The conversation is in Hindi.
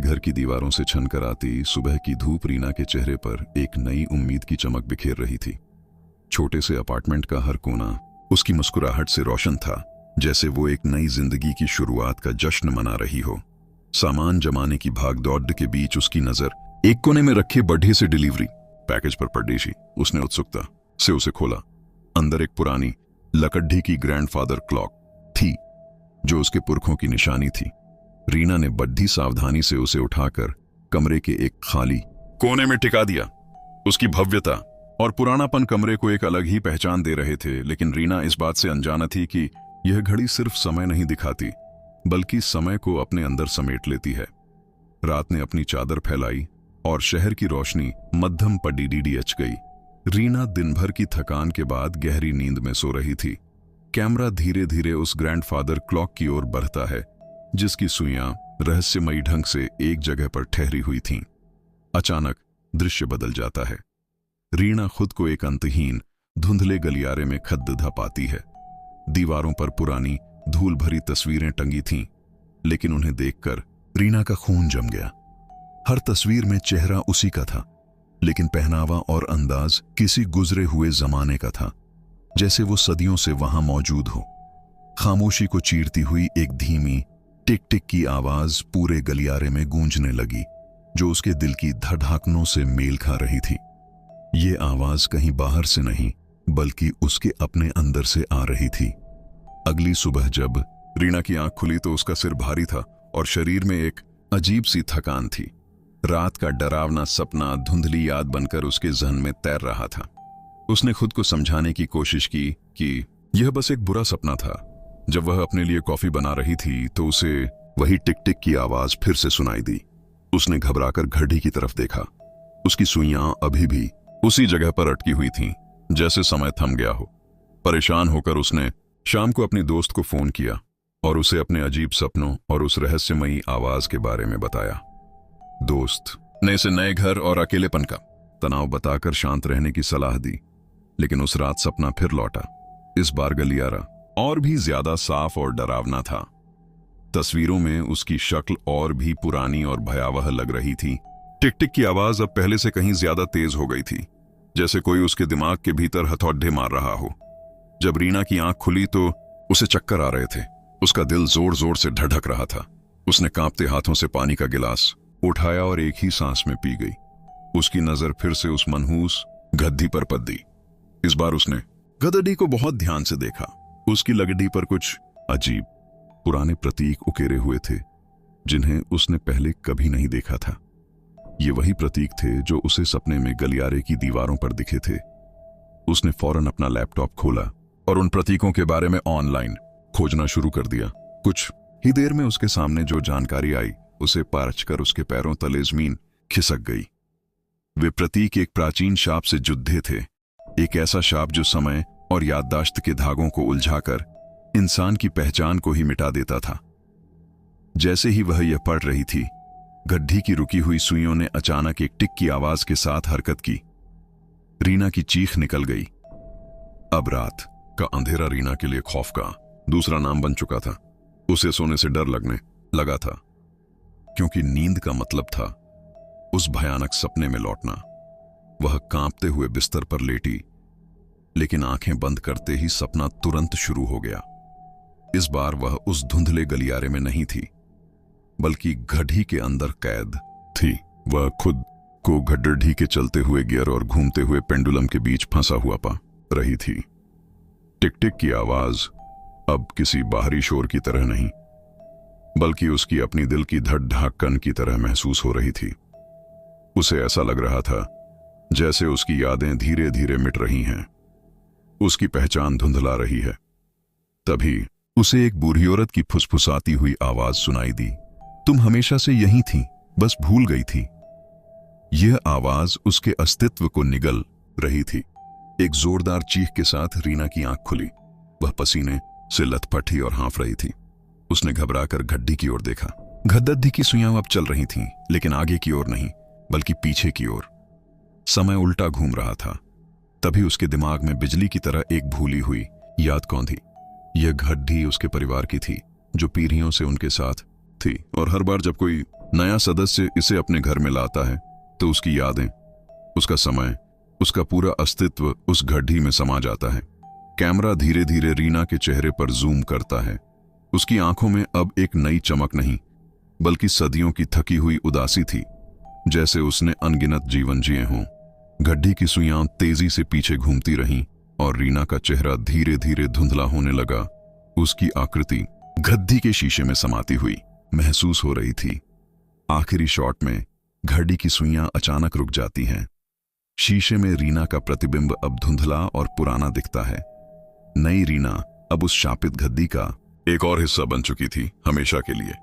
घर की दीवारों से छनकर आती सुबह की धूप रीना के चेहरे पर एक नई उम्मीद की चमक बिखेर रही थी। छोटे से अपार्टमेंट का हर कोना उसकी मुस्कुराहट से रोशन था, जैसे वो एक नई जिंदगी की शुरुआत का जश्न मना रही हो। सामान जमाने की भागदौड़ के बीच उसकी नजर एक कोने में रखे बढ़े से डिलीवरी पैकेज पर पड़ी थी। उसने उत्सुकता से उसे खोला। अंदर एक पुरानी लकड़ी की ग्रैंडफादर क्लॉक थी जो उसके पुरखों की निशानी थी। रीना ने बड़ी सावधानी से उसे उठाकर कमरे के एक खाली कोने में टिका दिया। उसकी भव्यता और पुरानापन कमरे को एक अलग ही पहचान दे रहे थे, लेकिन रीना इस बात से अनजाना थी कि यह घड़ी सिर्फ समय नहीं दिखाती, बल्कि समय को अपने अंदर समेट लेती है। रात ने अपनी चादर फैलाई और शहर की रोशनी मध्यम पड़ी डीडीएच गई। रीना दिन भर की थकान के बाद गहरी नींद में सो रही थी। कैमरा धीरे धीरे उस ग्रैंडफादर क्लॉक की ओर बढ़ता है, जिसकी सुइयां रहस्यमयी ढंग से एक जगह पर ठहरी हुई थीं। अचानक दृश्य बदल जाता है। रीना खुद को एक अंतहीन धुंधले गलियारे में खद्दा पाती है। दीवारों पर पुरानी धूल भरी तस्वीरें टंगी थीं, लेकिन उन्हें देखकर रीना का खून जम गया। हर तस्वीर में चेहरा उसी का था, लेकिन पहनावा और अंदाज किसी गुजरे हुए जमाने का था, जैसे वो सदियों से वहां मौजूद हो। खामोशी को चीरती हुई एक धीमी टिक टिक की आवाज पूरे गलियारे में गूंजने लगी, जो उसके दिल की धड़ाकनों से मेल खा रही थी। ये आवाज कहीं बाहर से नहीं, बल्कि उसके अपने अंदर से आ रही थी। अगली सुबह जब रीना की आंख खुली तो उसका सिर भारी था और शरीर में एक अजीब सी थकान थी। रात का डरावना सपना धुंधली याद बनकर उसके जहन में तैर रहा था। उसने खुद को समझाने की कोशिश की कि यह बस एक बुरा सपना था। जब वह अपने लिए कॉफी बना रही थी तो उसे वही टिक टिक की आवाज फिर से सुनाई दी। उसने घबराकर घड़ी की तरफ देखा। उसकी सुइयां अभी भी उसी जगह पर अटकी हुई थीं, जैसे समय थम गया हो। परेशान होकर उसने शाम को अपनी दोस्त को फोन किया और उसे अपने अजीब सपनों और उस रहस्यमयी आवाज के बारे में बताया। दोस्त ने इसे नए घर और अकेलेपन का तनाव बताकर शांत रहने की सलाह दी, लेकिन उस रात सपना फिर लौटा। इस बार गलियारा और भी ज्यादा साफ और डरावना था। तस्वीरों में उसकी शक्ल और भी पुरानी और भयावह लग रही थी। टिक टिक की आवाज अब पहले से कहीं ज्यादा तेज हो गई थी, जैसे कोई उसके दिमाग के भीतर हथौड़े मार रहा हो। जब रीना की आंख खुली तो उसे चक्कर आ रहे थे। उसका दिल जोर जोर से धड़क रहा था। उसने कांपते हाथों से पानी का गिलास उठाया और एक ही सांस में पी गई। उसकी नजर फिर से उस मनहूस गद्दी पर पड़ी। इस बार उसने गद्दी को बहुत ध्यान से देखा। उसकी लकड़ी पर कुछ अजीब पुराने प्रतीक उकेरे हुए थे, जिन्हें उसने पहले कभी नहीं देखा था। ये वही प्रतीक थे जो उसे सपने में गलियारे की दीवारों पर दिखे थे। उसने फौरन अपना लैपटॉप खोला और उन प्रतीकों के बारे में ऑनलाइन खोजना शुरू कर दिया। कुछ ही देर में उसके सामने जो जानकारी आई उसे परखकर उसके पैरों तले जमीन खिसक गई। वे प्रतीक एक प्राचीन शाप से जुड़े थे, एक ऐसा शाप जो समय और याददाश्त के धागों को उलझाकर इंसान की पहचान को ही मिटा देता था। जैसे ही वह यह पढ़ रही थी, गड्ढी की रुकी हुई सुइयों ने अचानक एक टिक की आवाज के साथ हरकत की। रीना की चीख निकल गई। अब रात का अंधेरा रीना के लिए खौफ का दूसरा नाम बन चुका था। उसे सोने से डर लगने लगा था, क्योंकि नींद का मतलब था उस भयानक सपने में लौटना। वह कांपते हुए बिस्तर पर लेटी, लेकिन आंखें बंद करते ही सपना तुरंत शुरू हो गया। इस बार वह उस धुंधले गलियारे में नहीं थी, बल्कि गड्ढी के अंदर कैद थी। वह खुद को गड्ढी के चलते हुए गियर और घूमते हुए पेंडुलम के बीच फंसा हुआ पा रही थी। टिक टिक की आवाज अब किसी बाहरी शोर की तरह नहीं, बल्कि उसकी अपनी दिल की धड़कन की तरह महसूस हो रही थी। उसे ऐसा लग रहा था जैसे उसकी यादें धीरे धीरे मिट रही हैं, उसकी पहचान धुंधला रही है। तभी उसे एक बूढ़ी औरत की फुसफुसाती हुई आवाज सुनाई दी। तुम हमेशा से यहीं थी, बस भूल गई थी। यह आवाज उसके अस्तित्व को निगल रही थी। एक जोरदार चीख के साथ रीना की आंख खुली। वह पसीने से लथपथी और हाँफ रही थी। उसने घबराकर गड्ढी की ओर देखा। गद्दी की सुइयां अब चल रही थीं, लेकिन आगे की ओर नहीं, बल्कि पीछे की ओर। समय उल्टा घूम रहा था। तभी उसके दिमाग में बिजली की तरह एक भूली हुई याद कौन थी। यह गड्ढी उसके परिवार की थी, जो पीढ़ियों से उनके साथ थी, और हर बार जब कोई नया सदस्य इसे अपने घर में लाता है तो उसकी यादें, उसका समय, उसका पूरा अस्तित्व उस घड़ी में समा जाता है। कैमरा धीरे धीरे रीना के चेहरे पर जूम करता है। उसकी आंखों में अब एक नई चमक नहीं, बल्कि सदियों की थकी हुई उदासी थी, जैसे उसने अनगिनत जीवन जिए हों। घड़ी की सुइयां तेजी से पीछे घूमती रहीं और रीना का चेहरा धीरे धीरे धुंधला होने लगा। उसकी आकृति गद्दी के शीशे में समाती हुई महसूस हो रही थी। आखिरी शॉट में घड़ी की सुइयां अचानक रुक जाती हैं। शीशे में रीना का प्रतिबिंब अब धुंधला और पुराना दिखता है। नई रीना अब उस शापित गद्दी का एक और हिस्सा बन चुकी थी, हमेशा के लिए।